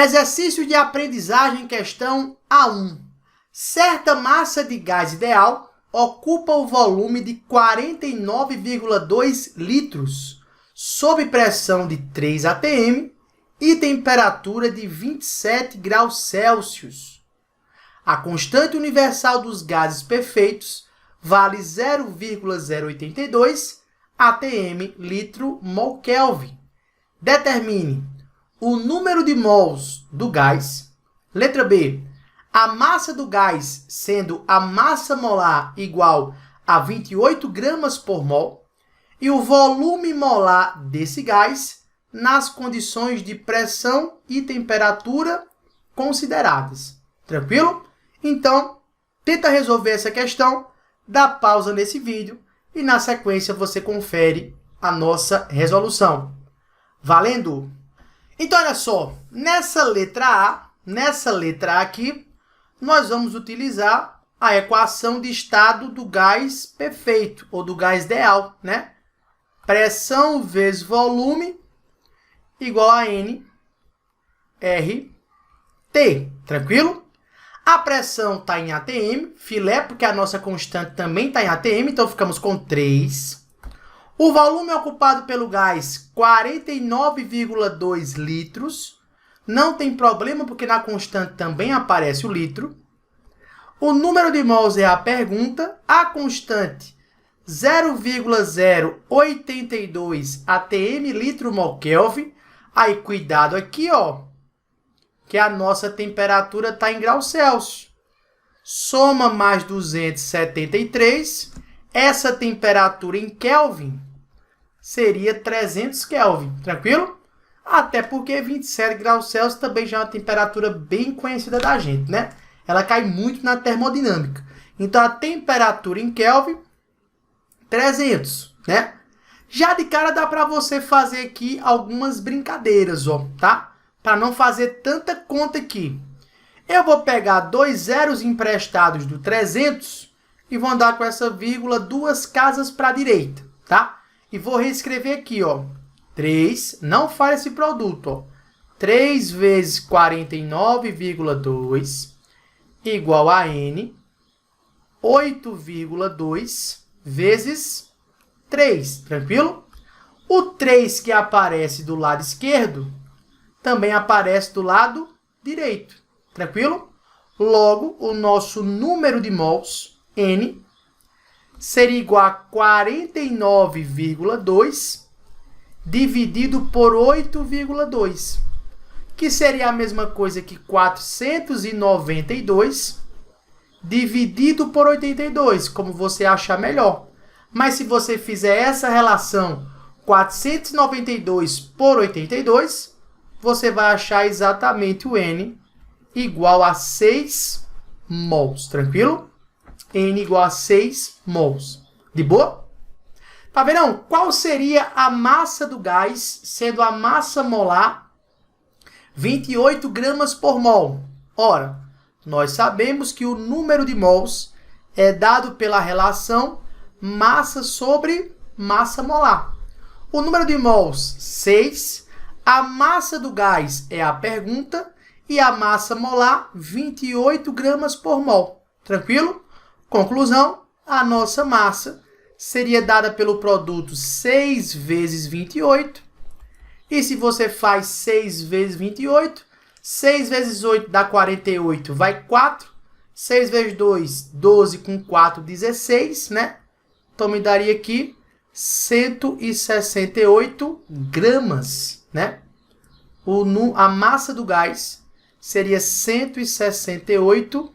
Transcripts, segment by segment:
Exercício de aprendizagem, questão A1. Certa massa de gás ideal ocupa o volume de 49,2 litros, sob pressão de 3 atm e temperatura de 27 graus Celsius. A constante universal dos gases perfeitos vale 0,082 atm litro mol Kelvin. Determine o número de mols do gás. Letra B. A massa do gás, sendo a massa molar igual a 28 gramas por mol, e o volume molar desse gás nas condições de pressão e temperatura consideradas. Tranquilo? Então, tenta resolver essa questão, dá pausa nesse vídeo e na sequência você confere a nossa resolução. Valendo? Então, olha só, nessa letra A aqui, nós vamos utilizar a equação de estado do gás perfeito, ou do gás ideal, né? Pressão vezes volume igual a N, R, T. Tranquilo? A pressão está em atm, filé, porque a nossa constante também está em atm, então ficamos com 3. O volume ocupado pelo gás, 49,2 litros. Não tem problema, porque na constante também aparece o litro. O número de mols é a pergunta. A constante, 0,082 atm litro mol Kelvin. Aí, cuidado aqui, ó, que a nossa temperatura está em graus Celsius. Soma mais 273. Essa temperatura em Kelvin seria 300 Kelvin. Tranquilo? Até porque 27 graus Celsius também já é uma temperatura bem conhecida da gente, né? Ela cai muito na termodinâmica. Então, a temperatura em Kelvin, 300, né? Já de cara dá para você fazer aqui algumas brincadeiras, ó, tá? Para não fazer tanta conta aqui. Eu vou pegar 2 zeros emprestados do 300 e vou andar com essa vírgula 2 casas para a direita, tá? E vou reescrever aqui, ó. 3, não faz esse produto, ó. 3 vezes 49,2 igual a N, 8,2 vezes 3, tranquilo? O 3 que aparece do lado esquerdo também aparece do lado direito, tranquilo? Logo, o nosso número de mols, N, seria igual a 49,2 dividido por 8,2, que seria a mesma coisa que 492 dividido por 82, como você achar melhor. Mas se você fizer essa relação 492 por 82, você vai achar exatamente o N igual a 6 mols, tranquilo? N igual a 6 mols. De boa? Tá vendo? Qual seria a massa do gás, sendo a massa molar 28 gramas por mol? Ora, nós sabemos que o número de mols é dado pela relação massa sobre massa molar. O número de mols, 6. A massa do gás é a pergunta e a massa molar, 28 gramas por mol. Tranquilo? Conclusão, a nossa massa seria dada pelo produto 6 vezes 28. E se você faz 6 vezes 28, 6 vezes 8 dá 48, vai 4. 6 vezes 2, 12 com 4, 16, né? Então, me daria aqui 168 gramas, né? A massa do gás seria 168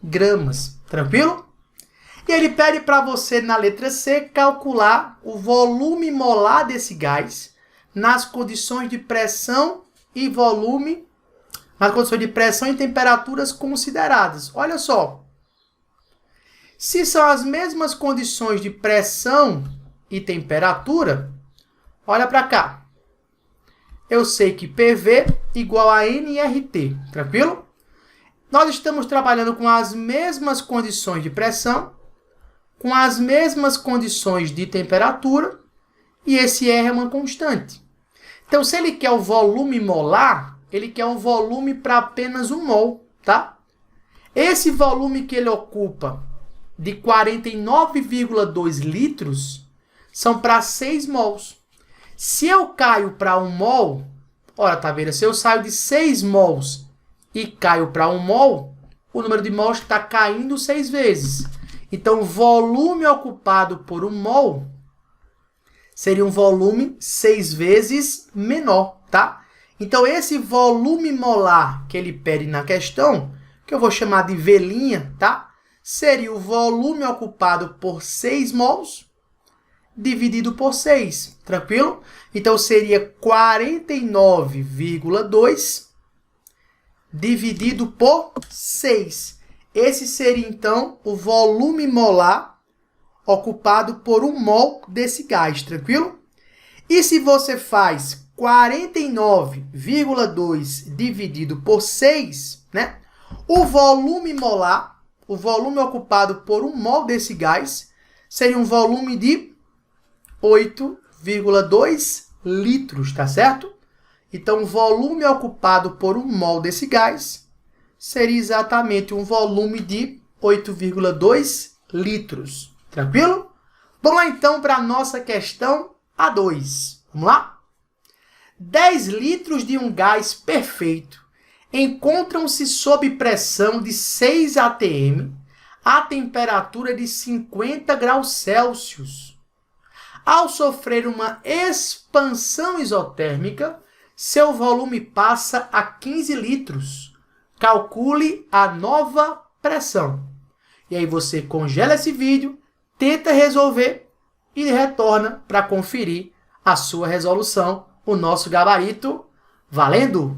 gramas. Tranquilo? E ele pede para você, na letra C, calcular o volume molar desse gás nas condições de pressão e volume, nas condições de pressão e temperaturas consideradas. Olha só. Se são as mesmas condições de pressão e temperatura, olha para cá. Eu sei que PV igual a nRT, tranquilo? Nós estamos trabalhando com as mesmas condições de pressão, com as mesmas condições de temperatura, e esse R é uma constante. Então, se ele quer o volume molar, ele quer um volume para apenas 1 mol, tá? Esse volume que ele ocupa de 49,2 litros são para 6 mols. Se eu caio para 1 mol, olha, tá vendo? Se eu saio de 6 mols e caio para 1 mol, o número de mols está caindo 6 vezes. Então, o volume ocupado por 1 mol seria um volume 6 vezes menor, tá? Então, esse volume molar que ele pede na questão, que eu vou chamar de V', tá? Seria o volume ocupado por 6 mols dividido por 6, tranquilo? Então, seria 49,2 dividido por 6. Esse seria, então, o volume molar ocupado por 1 mol desse gás, tranquilo? E se você faz 49,2 dividido por 6, né? O volume molar, o volume ocupado por 1 mol desse gás, seria um volume de 8,2 litros, tá certo? Então, o volume ocupado por 1 mol desse gás seria exatamente um volume de 8,2 litros. Tranquilo? Vamos lá, então, para a nossa questão A2. Vamos lá? 10 litros de um gás perfeito encontram-se sob pressão de 6 atm a temperatura de 50 graus Celsius. Ao sofrer uma expansão isotérmica, seu volume passa a 15 litros. Calcule a nova pressão. E aí você congela esse vídeo, tenta resolver e retorna para conferir a sua resolução, o nosso gabarito. Valendo?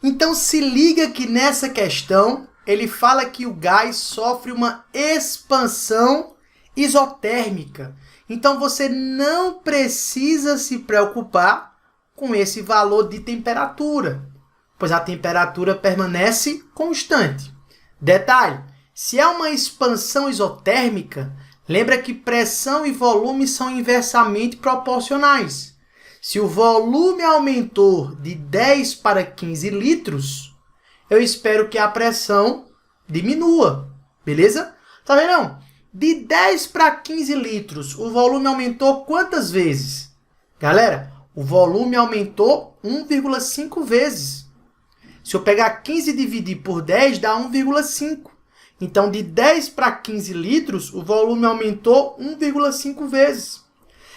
Então se liga que nessa questão ele fala que o gás sofre uma expansão isotérmica. Então você não precisa se preocupar com esse valor de temperatura, pois a temperatura permanece constante. Detalhe, se é uma expansão isotérmica, lembra que pressão e volume são inversamente proporcionais. Se o volume aumentou de 10 para 15 litros, eu espero que a pressão diminua, beleza? Tá vendo? De 10 para 15 litros, o volume aumentou quantas vezes? Galera, o volume aumentou 1,5 vezes. Se eu pegar 15 e dividir por 10, dá 1,5. Então, de 10 para 15 litros, o volume aumentou 1,5 vezes.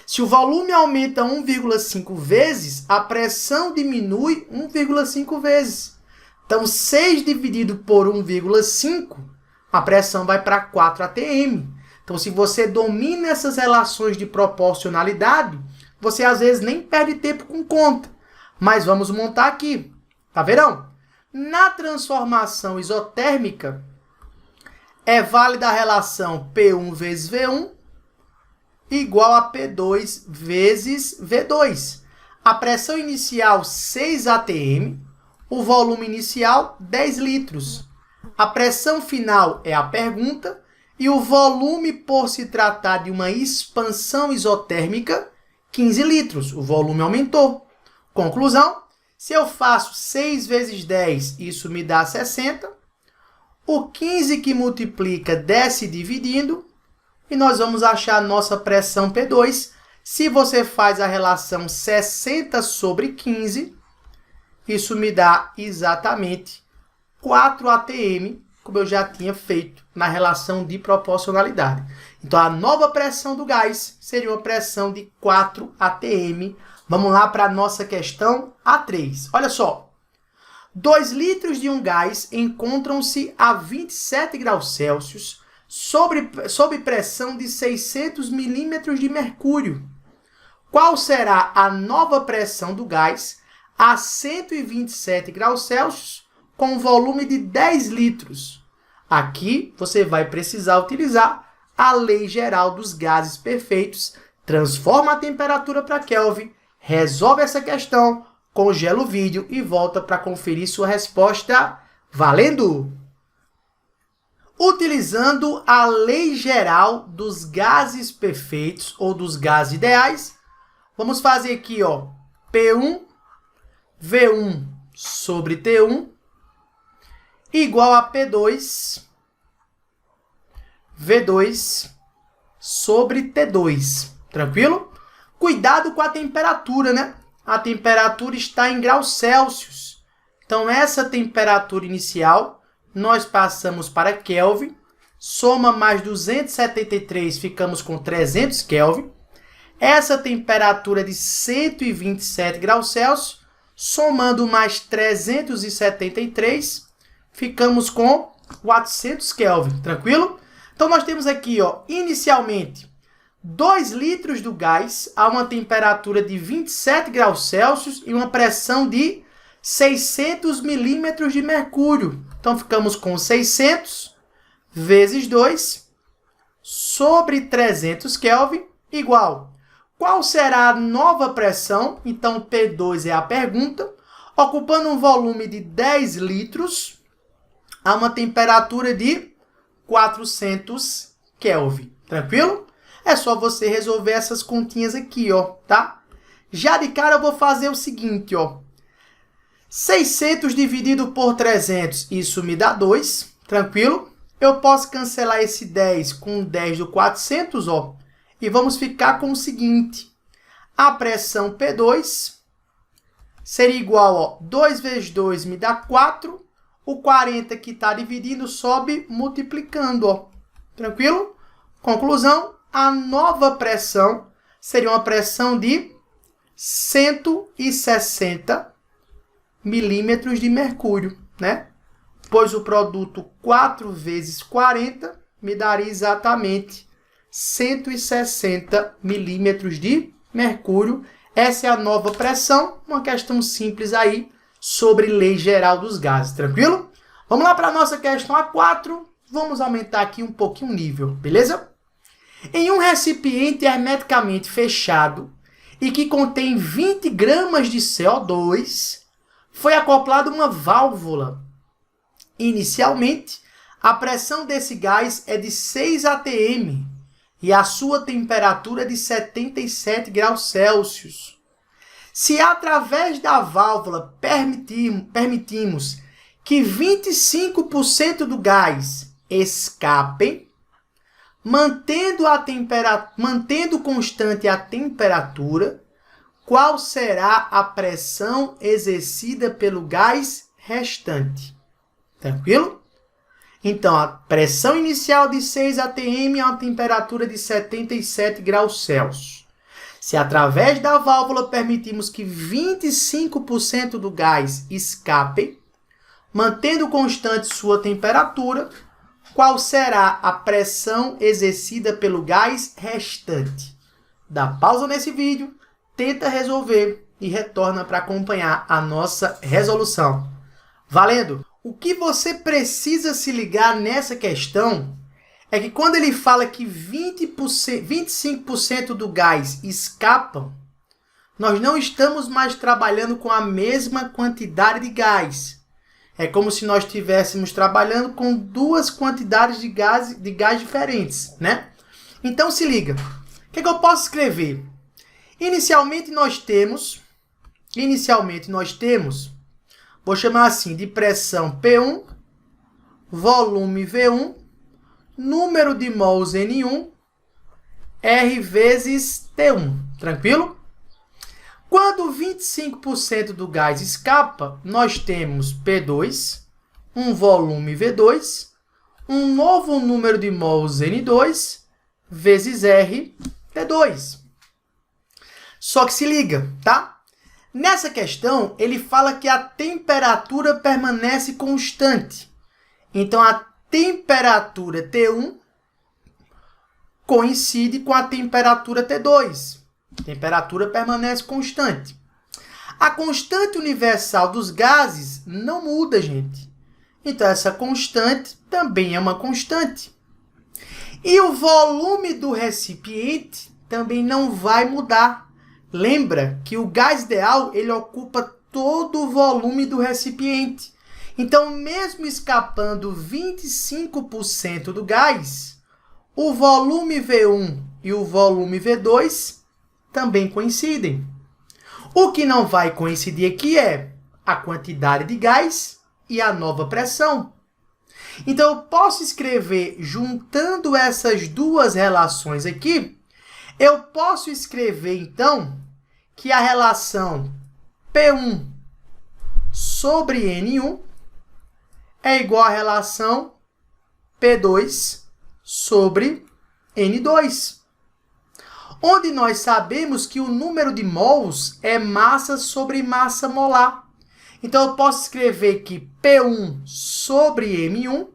Se o volume aumenta 1,5 vezes, a pressão diminui 1,5 vezes. Então, 6 dividido por 1,5, a pressão vai para 4 atm. Então, se você domina essas relações de proporcionalidade, você às vezes nem perde tempo com conta. Mas vamos montar aqui. Tá vendo? Na transformação isotérmica, é válida a relação P1 vezes V1 igual a P2 vezes V2. A pressão inicial 6 atm, o volume inicial 10 litros. A pressão final é a pergunta e o volume, por se tratar de uma expansão isotérmica, 15 litros. O volume aumentou. Conclusão, se eu faço 6 vezes 10, isso me dá 60. O 15 que multiplica desce dividindo e nós vamos achar a nossa pressão P2. Se você faz a relação 60 sobre 15, isso me dá exatamente 4 atm, como eu já tinha feito na relação de proporcionalidade. Então, a nova pressão do gás seria uma pressão de 4 atm. Vamos lá para a nossa questão A3. Olha só. 2 litros de um gás encontram-se a 27 graus Celsius sob pressão de 600 milímetros de mercúrio. Qual será a nova pressão do gás a 127 graus Celsius com volume de 10 litros? Aqui você vai precisar utilizar a lei geral dos gases perfeitos, transforma a temperatura para Kelvin, resolve essa questão, congela o vídeo e volta para conferir sua resposta. Valendo! Utilizando a lei geral dos gases perfeitos ou dos gases ideais, vamos fazer aqui, ó, P1, V1 sobre T1 igual a P2 V2 sobre T2. Tranquilo? Cuidado com a temperatura, né? A temperatura está em graus Celsius. Então, essa temperatura inicial, nós passamos para Kelvin. Soma mais 273, ficamos com 300 Kelvin. Essa temperatura de 127 graus Celsius, somando mais 373, ficamos com 400 Kelvin. Tranquilo? Então, nós temos aqui, ó, inicialmente, 2 litros do gás a uma temperatura de 27 graus Celsius e uma pressão de 600 milímetros de mercúrio. Então, ficamos com 600 vezes 2 sobre 300 Kelvin igual. Qual será a nova pressão? Então, P2 é a pergunta. Ocupando um volume de 10 litros a uma temperatura de 400 Kelvin. Tranquilo? É só você resolver essas continhas aqui, ó, tá? Já de cara eu vou fazer o seguinte, ó. 600 dividido por 300, isso me dá 2, tranquilo? Eu posso cancelar esse 10 com 10 do 400, ó. E vamos ficar com o seguinte. A pressão P2 seria igual, ó, 2 vezes 2 me dá 4. O 40 que está dividindo sobe multiplicando, ó. Tranquilo? Conclusão, a nova pressão seria uma pressão de 160 milímetros de mercúrio, né? Pois o produto 4 vezes 40 me daria exatamente 160 milímetros de mercúrio. Essa é a nova pressão, uma questão simples aí sobre lei geral dos gases, tranquilo? Vamos lá para a nossa questão A4. Vamos aumentar aqui um pouquinho o nível, beleza? Em um recipiente hermeticamente fechado e que contém 20 gramas de CO2, foi acoplada uma válvula. Inicialmente, a pressão desse gás é de 6 atm e a sua temperatura é de 77 graus Celsius. Se através da válvula permitimos que 25% do gás escapem, mantendo constante a temperatura, qual será a pressão exercida pelo gás restante? Tranquilo? Então, a pressão inicial de 6 atm a uma temperatura de 77 graus Celsius. Se através da válvula permitimos que 25% do gás escapem, mantendo constante sua temperatura, qual será a pressão exercida pelo gás restante? Dá pausa nesse vídeo, tenta resolver e retorna para acompanhar a nossa resolução. Valendo! O que você precisa se ligar nessa questão é que quando ele fala que 25% do gás escapam, nós não estamos mais trabalhando com a mesma quantidade de gás. É como se nós estivéssemos trabalhando com duas quantidades de gás diferentes, né? Então se liga. O que eu posso escrever? Inicialmente nós temos, vou chamar assim de pressão P1, volume V1, número de mols N1, R vezes T1. Tranquilo? Quando 25% do gás escapa, nós temos P2, um volume V2, um novo número de mols N2, vezes R, T2. Só que se liga, tá? Nessa questão, ele fala que a temperatura permanece constante. Então, a temperatura T1 coincide com a temperatura T2. A temperatura permanece constante. A constante universal dos gases não muda, gente. Então, essa constante também é uma constante. E o volume do recipiente também não vai mudar. Lembra que o gás ideal ele ocupa todo o volume do recipiente. Então, mesmo escapando 25% do gás, o volume V1 e o volume V2 também coincidem. O que não vai coincidir aqui é a quantidade de gás e a nova pressão. Então, eu posso escrever, juntando essas duas relações aqui, eu posso escrever, então, que a relação P1 sobre N1 é igual à relação P2 sobre N2. Onde nós sabemos que o número de mols é massa sobre massa molar. Então, eu posso escrever que P1 sobre M1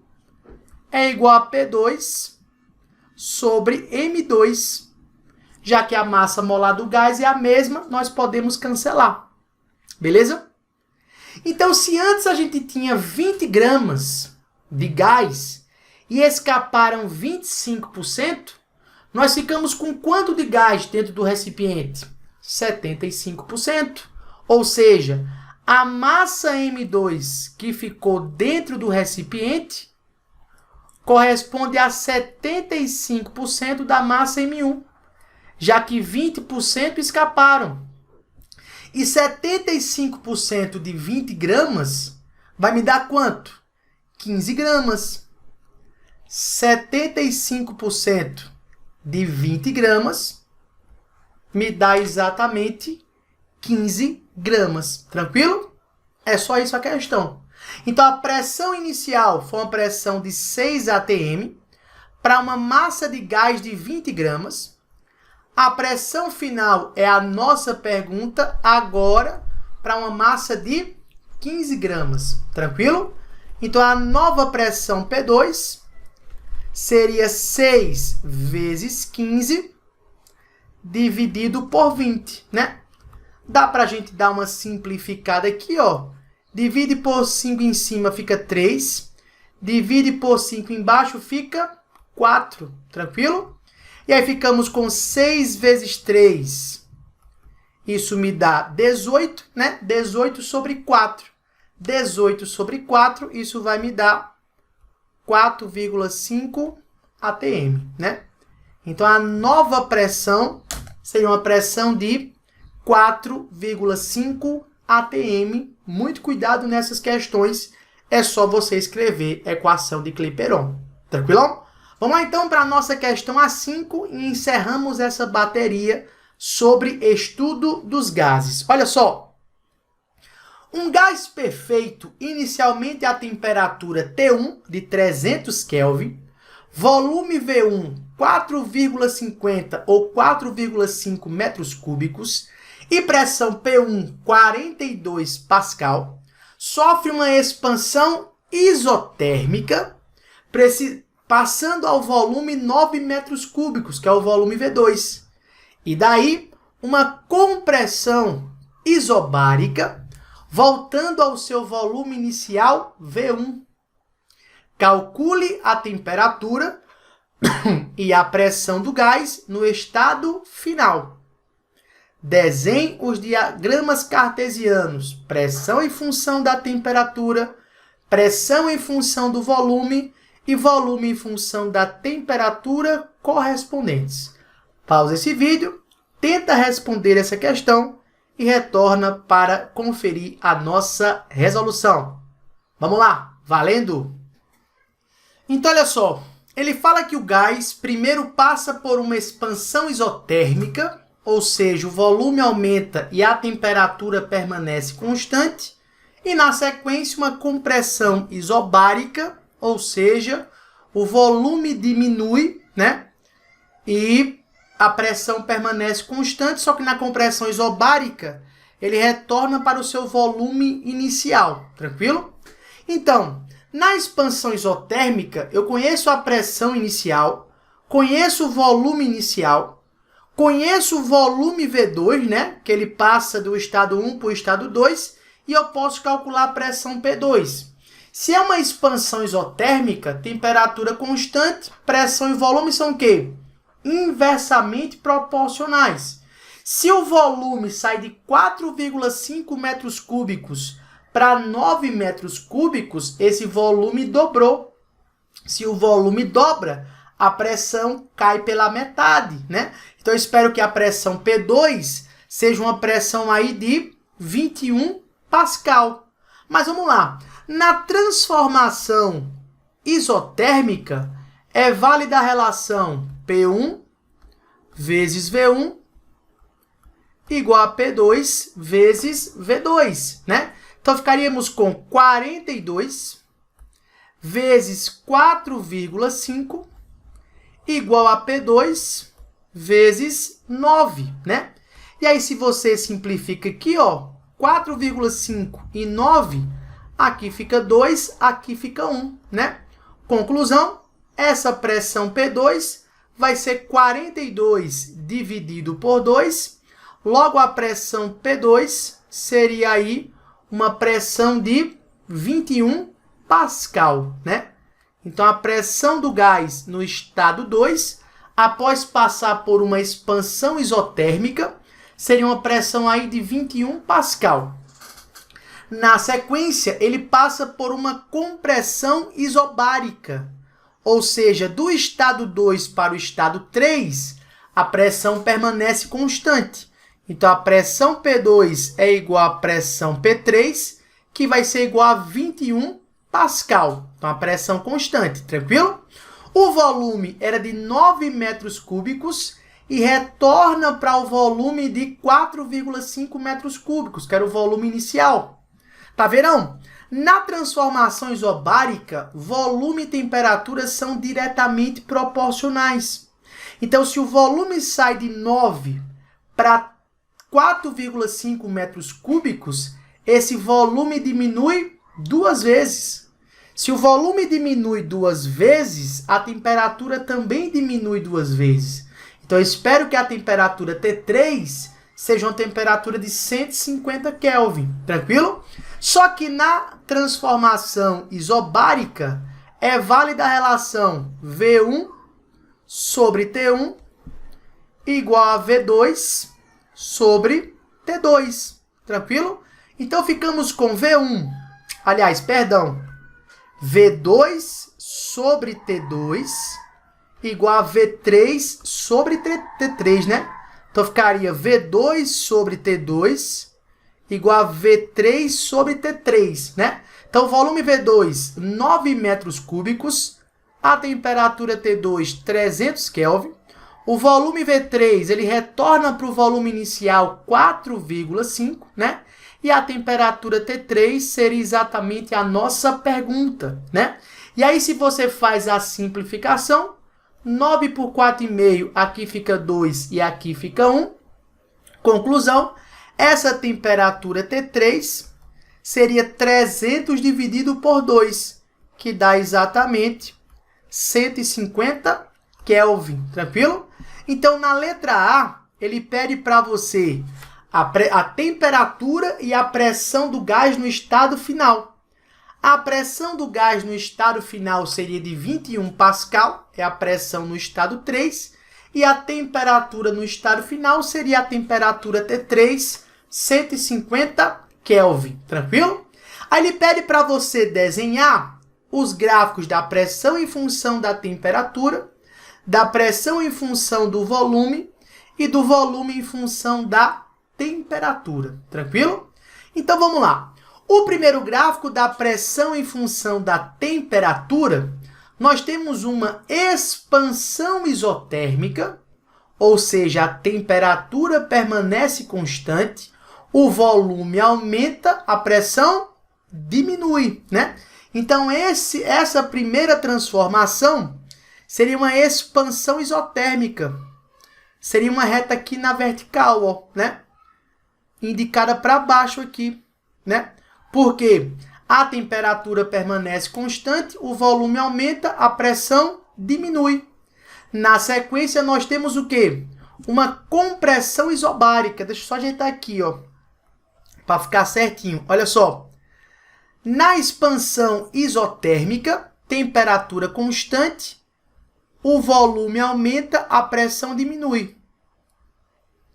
é igual a P2 sobre M2. Já que a massa molar do gás é a mesma, nós podemos cancelar. Beleza? Então, se antes a gente tinha 20 gramas de gás e escaparam 25%, nós ficamos com quanto de gás dentro do recipiente? 75%. Ou seja, a massa M2 que ficou dentro do recipiente corresponde a 75% da massa M1, já que 20% escaparam. E 75% de 20 gramas vai me dar quanto? 15 gramas. 75% de 20 gramas me dá exatamente 15 gramas. Tranquilo? É só isso a questão. Então, a pressão inicial foi uma pressão de 6 atm para uma massa de gás de 20 gramas. A pressão final é a nossa pergunta agora para uma massa de 15 gramas. Tranquilo? Então, a nova pressão P2 seria 6 vezes 15 dividido por 20, né? Dá para a gente dar uma simplificada aqui, ó. Divide por 5 em cima fica 3. Divide por 5 embaixo fica 4. Tranquilo? E aí ficamos com 6 vezes 3. Isso me dá 18, né? 18 sobre 4. 18 sobre 4, isso vai me dar 4,5 atm, né? Então, a nova pressão seria uma pressão de 4,5 atm. Muito cuidado nessas questões. É só você escrever equação de Clapeyron. Tranquilão? Vamos lá, então, para a nossa questão A5 e encerramos essa bateria sobre estudo dos gases. Olha só. Um gás perfeito, inicialmente a temperatura T1 de 300 Kelvin, volume V1 4,50 ou 4,5 metros cúbicos e pressão P1 42 Pascal, sofre uma expansão isotérmica, passando ao volume 9 metros cúbicos, que é o volume V2. E daí, uma compressão isobárica, voltando ao seu volume inicial V1. Calcule a temperatura e a pressão do gás no estado final. Desenhe os diagramas cartesianos, pressão em função da temperatura, pressão em função do volume e volume em função da temperatura correspondentes. Pausa esse vídeo, tenta responder essa questão e retorna para conferir a nossa resolução. Vamos lá, valendo! Então, olha só, ele fala que o gás primeiro passa por uma expansão isotérmica, ou seja, o volume aumenta e a temperatura permanece constante, e na sequência uma compressão isobárica, ou seja, o volume diminui, né? E a pressão permanece constante, só que na compressão isobárica ele retorna para o seu volume inicial, tranquilo? Então, na expansão isotérmica, eu conheço a pressão inicial, conheço o volume inicial, conheço o volume V2, né? Que ele passa do estado 1 para o estado 2, e eu posso calcular a pressão P2. Se é uma expansão isotérmica, temperatura constante, pressão e volume são o quê? Inversamente proporcionais. Se o volume sai de 4,5 metros cúbicos para 9 metros cúbicos, esse volume dobrou. Se o volume dobra, a pressão cai pela metade, né? Então, eu espero que a pressão P2 seja uma pressão aí de 21 Pascal. Mas vamos lá. Na transformação isotérmica, é válida a relação P1 vezes V1 igual a P2 vezes V2, né? Então, ficaríamos com 42 vezes 4,5 igual a P2 vezes 9, né? E aí, se você simplifica aqui, ó, 4,5 e 9, aqui fica 2, aqui fica 1, né? Conclusão, essa pressão P2 vai ser 42 dividido por 2, logo a pressão P2 seria aí uma pressão de 21 Pascal, né? Então, a pressão do gás no estado 2, após passar por uma expansão isotérmica, seria uma pressão aí de 21 Pascal. Na sequência, ele passa por uma compressão isobárica, ou seja, do estado 2 para o estado 3, a pressão permanece constante. Então, a pressão P2 é igual à pressão P3, que vai ser igual a 21 Pascal. Então, a pressão constante, tranquilo? O volume era de 9 metros cúbicos e retorna para o volume de 4,5 metros cúbicos, que era o volume inicial. Tá vendo? Na transformação isobárica, volume e temperatura são diretamente proporcionais. Então, se o volume sai de 9 para 4,5 metros cúbicos, esse volume diminui 2 vezes. Se o volume diminui 2 vezes, a temperatura também diminui 2 vezes. Então, eu espero que a temperatura T3 seja uma temperatura de 150 Kelvin, tranquilo? Só que na transformação isobárica, é válida a relação V1 sobre T1 igual a V2 sobre T2, tranquilo? Então, ficamos com V1, aliás, perdão, V2 sobre T2 igual a V3 sobre T3, né? Então, ficaria V2 sobre T2 igual a V3 sobre T3, né? Então, volume V2, 9 metros cúbicos, a temperatura T2, 300 Kelvin. O volume V3, ele retorna para o volume inicial 4,5, né? E a temperatura T3 seria exatamente a nossa pergunta, né? E aí, se você faz a simplificação, 9 por 4,5, aqui fica 2 e aqui fica 1. Conclusão, essa temperatura T3 seria 300 dividido por 2, que dá exatamente 150 Kelvin, tranquilo? Então, na letra A, ele pede para você a temperatura e a pressão do gás no estado final. A pressão do gás no estado final seria de 21 Pascal, é a pressão no estado 3, e a temperatura no estado final seria a temperatura T3, 150 Kelvin, tranquilo? Aí ele pede para você desenhar os gráficos da pressão em função da temperatura, da pressão em função do volume e do volume em função da temperatura, tranquilo? Então vamos lá. O primeiro gráfico da pressão em função da temperatura, nós temos uma expansão isotérmica, ou seja, a temperatura permanece constante, o volume aumenta, a pressão diminui, né? Então, essa primeira transformação seria uma expansão isotérmica. Seria uma reta aqui na vertical, ó, né? Indicada para baixo aqui, né? Porque a temperatura permanece constante, o volume aumenta, a pressão diminui. Na sequência, nós temos o quê? Uma compressão isobárica. Deixa eu só ajeitar aqui, ó, para ficar certinho. Olha só. Na expansão isotérmica, temperatura constante, o volume aumenta, a pressão diminui.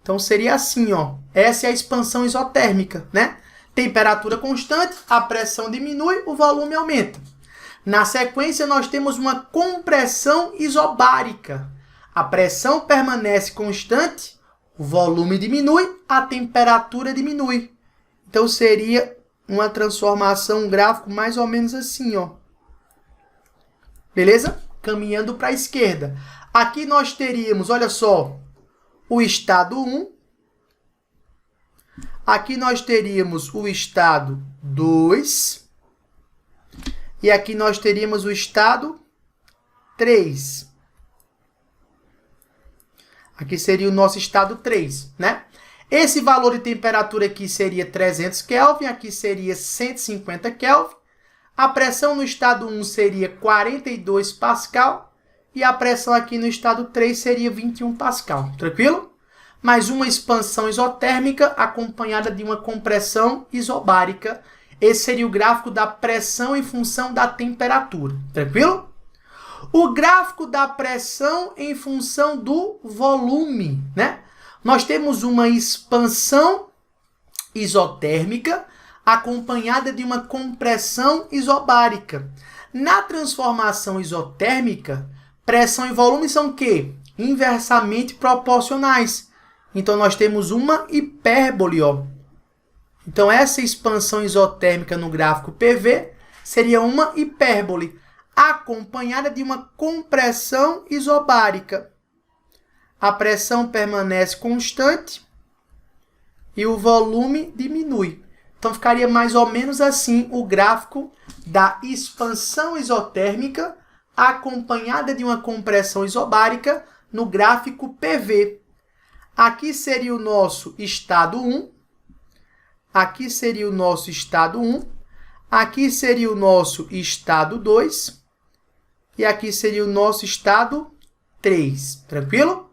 Então, seria assim, ó. Essa é a expansão isotérmica, né? Temperatura constante, a pressão diminui, o volume aumenta. Na sequência, nós temos uma compressão isobárica. A pressão permanece constante, o volume diminui, a temperatura diminui. Então, seria uma transformação, um gráfico mais ou menos assim, ó. Beleza? Caminhando para a esquerda. Aqui nós teríamos, olha só, o estado 1. Aqui nós teríamos o estado 2. E aqui nós teríamos o estado 3. Aqui seria o nosso estado 3, né? Esse valor de temperatura aqui seria 300 Kelvin, aqui seria 150 Kelvin. A pressão no estado 1 seria 42 Pascal e a pressão aqui no estado 3 seria 21 Pascal. Tranquilo? Mais uma expansão isotérmica acompanhada de uma compressão isobárica. Esse seria o gráfico da pressão em função da temperatura. Tranquilo? O gráfico da pressão em função do volume, né? Nós temos uma expansão isotérmica acompanhada de uma compressão isobárica. Na transformação isotérmica, pressão e volume são o quê? Inversamente proporcionais. Então, nós temos uma hipérbole, ó. Então, essa expansão isotérmica no gráfico PV seria uma hipérbole, acompanhada de uma compressão isobárica. A pressão permanece constante e o volume diminui. Então, ficaria mais ou menos assim o gráfico da expansão isotérmica acompanhada de uma compressão isobárica no gráfico PV. Aqui seria o nosso estado 1. Aqui seria o nosso estado 1. Aqui seria o nosso estado 2. E aqui seria o nosso estado 3. Tranquilo?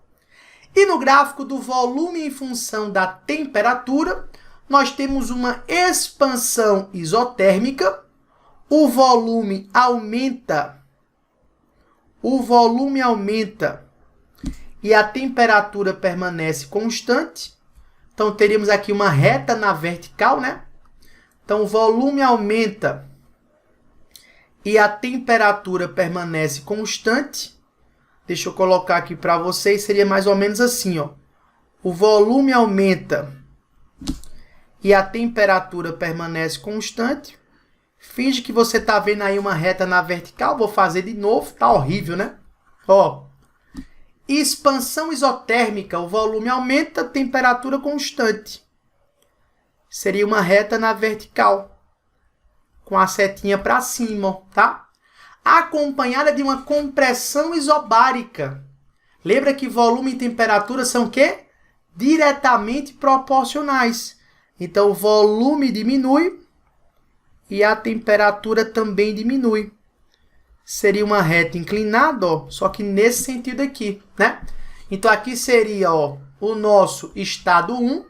E no gráfico do volume em função da temperatura, nós temos uma expansão isotérmica. O volume aumenta. O volume aumenta. E a temperatura permanece constante. Então, teríamos aqui uma reta na vertical, né? Então, o volume aumenta e a temperatura permanece constante. Deixa eu colocar aqui para vocês, seria mais ou menos assim, ó. O volume aumenta e a temperatura permanece constante. Finge que você está vendo aí uma reta na vertical. Vou fazer de novo, tá horrível, né? Ó. Expansão isotérmica, o volume aumenta, temperatura constante. Seria uma reta na vertical, com a setinha para cima, tá? Acompanhada de uma compressão isobárica. Lembra que volume e temperatura são o quê? Diretamente proporcionais. Então, o volume diminui e a temperatura também diminui. Seria uma reta inclinada, ó, só que nesse sentido aqui, né? Então, aqui seria, ó, o nosso estado 1.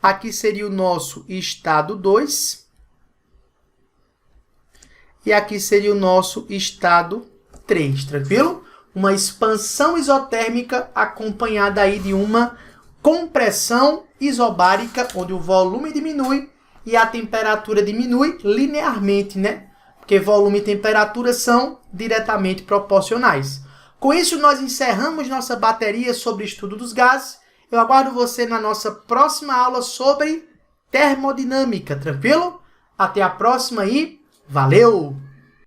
Aqui seria o nosso estado 2. E aqui seria o nosso estado 3, tranquilo? Uma expansão isotérmica acompanhada aí de uma compressão isobárica, onde o volume diminui e a temperatura diminui linearmente, né? Porque volume e temperatura são diretamente proporcionais. Com isso, nós encerramos nossa bateria sobre estudo dos gases. Eu aguardo você na nossa próxima aula sobre termodinâmica, tranquilo? Até a próxima e valeu!